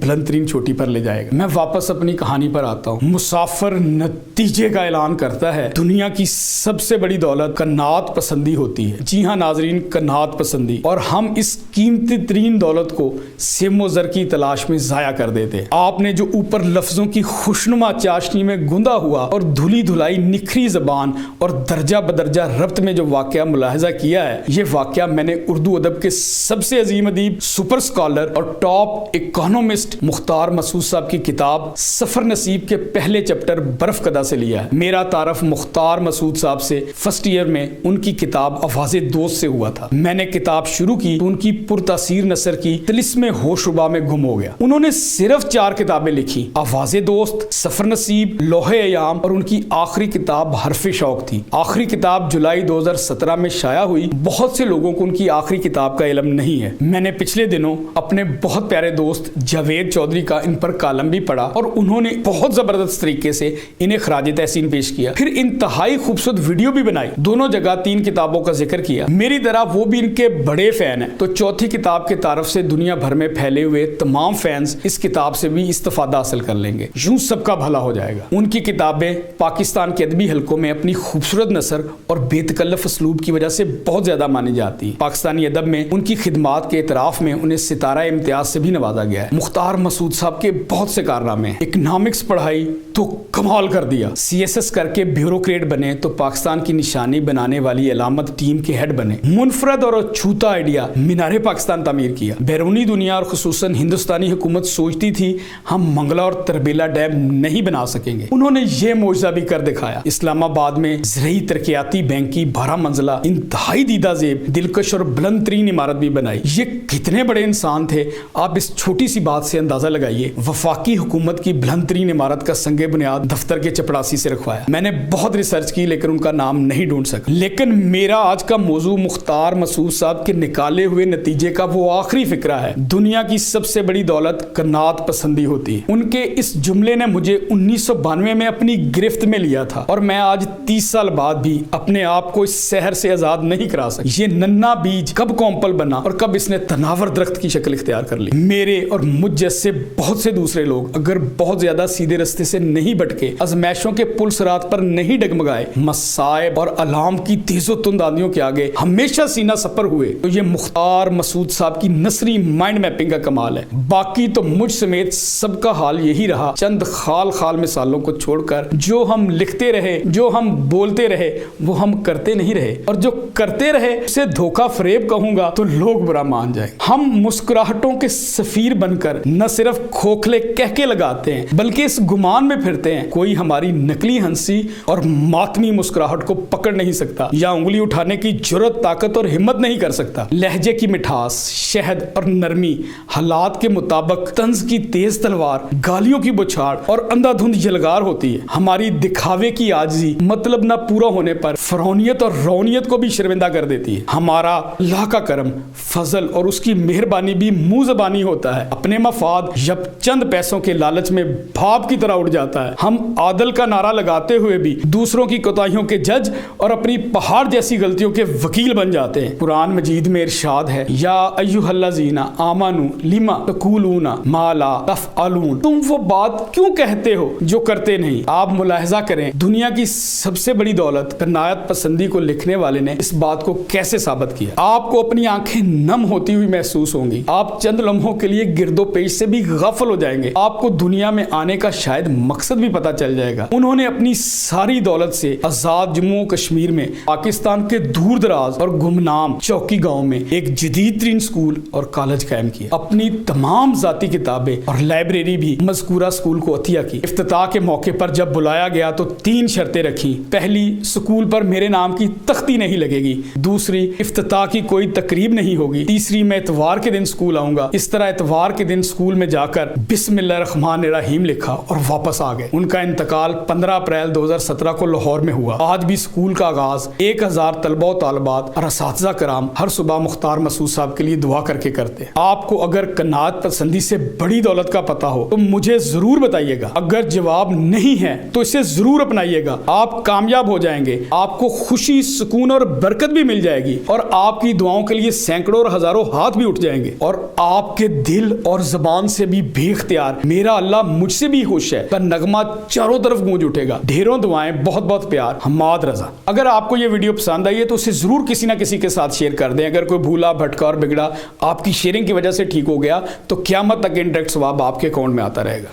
بلند ترین چوٹی پر لے جائے گا۔ میں واپس اپنی کہانی پر آتا ہوں۔ مسافر نتیجے کا اعلان کرتا ہے، دنیا کی سب سے بڑی دولت قناعت پسندی ہوتی ہے۔ جی ہاں ناظرین، قناعت پسندی، اور ہم اس قیمتی ترین دولت کو سم و زر کی تلاش میں ضائع کر دیتے۔ آپ نے جو اوپر لفظوں کی خوشنما چاشنی میں گوندا ہوا اور دھلی دھلائی نکھری زبان اور درجہ بدرجہ ربط میں جو واقعہ ملاحظہ کیا ہے، یہ واقعہ میں نے اردو ادب کے سب سے عظیم ادیب، سپر سکالر اور ٹاپ اکانومسٹ مختار مسعود صاحب کی کتاب سفر نصیب کے پہلے چیپٹر برف قدہ سے لیا ہے۔ میرا تعارف مختار مسعود صاحب سے فرسٹ ایئر میں ان کی کتاب آواز دوست سے ہوا تھا۔ میں نے کتاب شروع کی تو ان کی پرتاثیر نثر کی طلسم ہوشربا میں گم ہو گیا۔ انہوں نے صرف 4 کتابیں لکھی، آواز دوست، سفر نصیب، لوح ایام اور ان کی آخری کتاب حرف شوق تھی۔ آخری کتاب جولائی 2017 میں شائع ہوئی۔ بہت سے لوگوں کو ان کی آخری کتاب کا علم نہیں ہے۔ میں نے پچھلے دنوں اپنے بہت پیارے دوست جاوید چودھری کا ان پر کالم بھی پڑھا اور انہوں نے بہت زبردست طریقے سے انہیں خراج تحسین پیش کیا، پھر انتہائی خوبصورت ویڈیو بھی بنائی۔ دونوں جگہ 3 کتابوں کا ذکر کیا۔ میری طرح وہ بھی ان کے بڑے فین ہیں، تو چوتھی کتاب کے تعارف سے دنیا بھر میں پھیلے ہوئے تمام فینز اس کتاب سے بھی استفادہ حاصل کر لیں گے۔ یوں سب کا بھلا ہو جائے گا۔ ان کی کتابیں پاکستان کے ادبی حلقوں میں اپنی خوبصورت نثر اور بے تکلف اسلوب کی وجہ سے بہت زیادہ مانی جاتی ہیں۔ پاکستانی ادب میں ان کی خدمات کے اعتراف میں انہیں ستارہ امتیاز سے بھی نوازا گیا ہے۔ مختار مسعود صاحب کے بہت سے کارنامے، اکنامکس پڑھائی تو کمال کر دیا، CSS کر کے بیوروکریٹ بنے تو پاکستان کی نشانی بنانے والی علامت ٹیم کے ہیڈ بنے، منفرد اور چھوتا آئیڈیا مینار پاکستان تعمیر کیا۔ بیرونی دنیا اور خصوصاً ہندوستانی حکومت سوچتی تھی ہم منگلا اور تربیلا ڈیم نہیں بنا سکیں گے، انہوں نے یہ معجزہ بھی کر دکھایا۔ اسلام آباد میں زرعی ترقیاتی بینک کی 12 منزلہ انتہائی دیدہ زیب، دلکش اور بلند ترین عمارت بھی بنائی۔ یہ کتنے بڑے انسان تھے، آپ اس چھوٹی سی بات سے اندازہ لگائیے۔ وفاقی حکومت کی بلند ترین عمارت کا سنگ بنیاد دفتر کے چپڑاسی سے رکھوایا۔ میں نے بہت ریسرچ کی لیکن ان کا نام نہیں ڈھونڈ سکا۔ لیکن میرا آج کا موضوع مختار مسعود صاحب کے نکالے ہوئے نتیجے کا وہ آخری فقرہ ہے، دنیا کی سب سے بڑی دولت قناعت پسندی ہوتی ہے۔ ان کے اس جملے نے مجھے 1992 میں اپنی گرفت میں لیا تھا اور میں آج 30 سال بعد بھی اپنے آپ کو اس سحر سے آزاد نہیں کرا سکا۔ یہ ننا بیج کب کومپل بنا اور کب اس نے تناور درخت کی شکل اختیار کر لی۔ میرے اور مجھ جیسے بہت سے دوسرے لوگ اگر بہت زیادہ سیدھے رستے سے نہیں بٹکے، ازمائشوں کے پل صراط پر نہیں ڈگمگائے، مصائب اور الام کی تیز و تند آندھیوں کے آگے ہمیشہ سینہ سپر ہوئے، تو یہ مختار مسعود صاحب کی نثری مائنڈ میپنگ کا کمال ہے۔ باقی تو مجھ سمیت سب کا حال یہی رہا، چند خال خال مثالوں کو چھوڑ کر جو ہم لکھتے رہے، جو ہم بولتے رہے، وہ ہم کرتے نہیں رہے، اور جو کرتے رہے اسے دھوکہ فریب کہوں گا تو لوگ برا مان جائیں۔ ہم مسکراہٹوں کے سفیر بن کر نہ صرف کھوکھلے کہہ کے لگاتے ہیں بلکہ اس گمان میں پھرتے ہیں کوئی ہماری نقلی ہنسی اور ماتمی مسکراہٹ کو پکڑ نہیں سکتا یا انگلی اٹھانے کی جرات، طاقت اور ہمت نہیں کر سکتا۔ لہجے کی مٹھاس، شہد اور نرمی، حالات کے مطابق طنز کی تیز تلوار، گالیوں کی بچھاڑ اور اندھا دھند یلغار ہوتی ہے۔ ہماری دکھاوے کی عاجزی مطلب نہ پورا ہونے پر فرونیت اور رونیت کو بھی شرمندہ کر دیتی ہے۔ ہمارا اللہ کا کرم، فضل اور اس کی مہربانی بھی منہ زبانی ہوتا ہے، اپنے مفاد یا چند پیسوں کے لالچ میں بھاپ کی طرح اڑ جاتا ہے۔ ہم عادل کا نعرہ لگاتے ہوئے بھی دوسروں کی کوتاہیوں کے جج اور اپنی پہاڑ جیسی غلطیوں کے وکیل بن جاتے ہیں۔ قرآن مجید میں ارشاد ہے، یا ایھا الذین آمنوا لما تقولون ما لا تفعلون، تم وہ بات کیوں کہتے ہو جو کرتے نہیں۔ آپ ملاحظہ کریں دنیا کی سب سے بڑی دولت قناعت پسندی کو لکھنے والے نے اس بات کو کیسے ثابت کیا۔ آپ کو اپنی آنکھیں نم ہوتی ہوئی محسوس ہوں گی، آپ چند لمحوں کے لیے گرد و پیش سے بھی غافل ہو جائیں گے، آپ کو دنیا میں آنے کا شاید مقصد بھی پتہ چل جائے گا۔ انہوں نے اپنی ساری دولت سے آزاد جموں کشمیر میں پاکستان کے دور دراز اور گمنام چوکی گاؤں میں ایک جدید ترین سکول اور کالج قائم کیا، اپنی تمام ذاتی کتابیں اور لائبریری بھی مذکورہ سکول کو عطیہ کی۔ افتتاح کے موقع پر جب بلایا گیا تو 3 شرطیں رکھی۔ پہلی، سکول پر میرے نام کی تختی نہیں لگے گی۔ دوسری، افتتاح کی کوئی تقریب نہیں ہوگی۔ تیسری، میں اتوار کے دن سکول آؤں گا۔ اس طرح اتوار کے دن سکول میں جا کر بسم اللہ الرحمن الرحیم لکھا اور واپس آ گئے۔ ان کا انتقال 15 اپریل 2017 کو لاہور میں ہوا۔ آج بھی سکول کا آغاز 1000 طلبہ و طالبات اور اساتذہ کرام ہر صبح مختار مسعود صاحب کے لیے دعا کر کے کرتے ہیں۔ آپ کو اگر قناعت پسندی سے بڑی دولت کا پتہ ہو تو مجھے ضرور بتائیے گا، اگر جواب نہیں ہے تو اسے ضرور اپنائیے گا۔ آپ کامیاب ہو جائیں گے. آپ کو خوشی, سکون اور برکت بھی مل جائے گی, اور آپ کی دعاؤں کے لیے سینکڑوں اور ہزاروں ہاتھ بھی اٹھ جائیں گے, اور آپ کے دل اور زبان سے بھی بے اختیار میرا اللہ مجھ سے بھی خوش ہے کا نغمہ چاروں طرف گونج اٹھے گا. ڈھیروں دعائیں, بہت بہت پیار. حماد رضا. اگر آپ کو یہ ویڈیو پسند آئی ہے تو اسے ضرور کسی نہ کسی کے ساتھ شیئر کر دیں. اگر کوئی بھولا بھٹکا اور بگڑا آپ کی شیئرنگ کی وجہ سے ٹھیک ہو گیا تو قیامت تک انڈائریکٹ ثواب آپ کے اکاؤنٹ میں آتا رہے گا.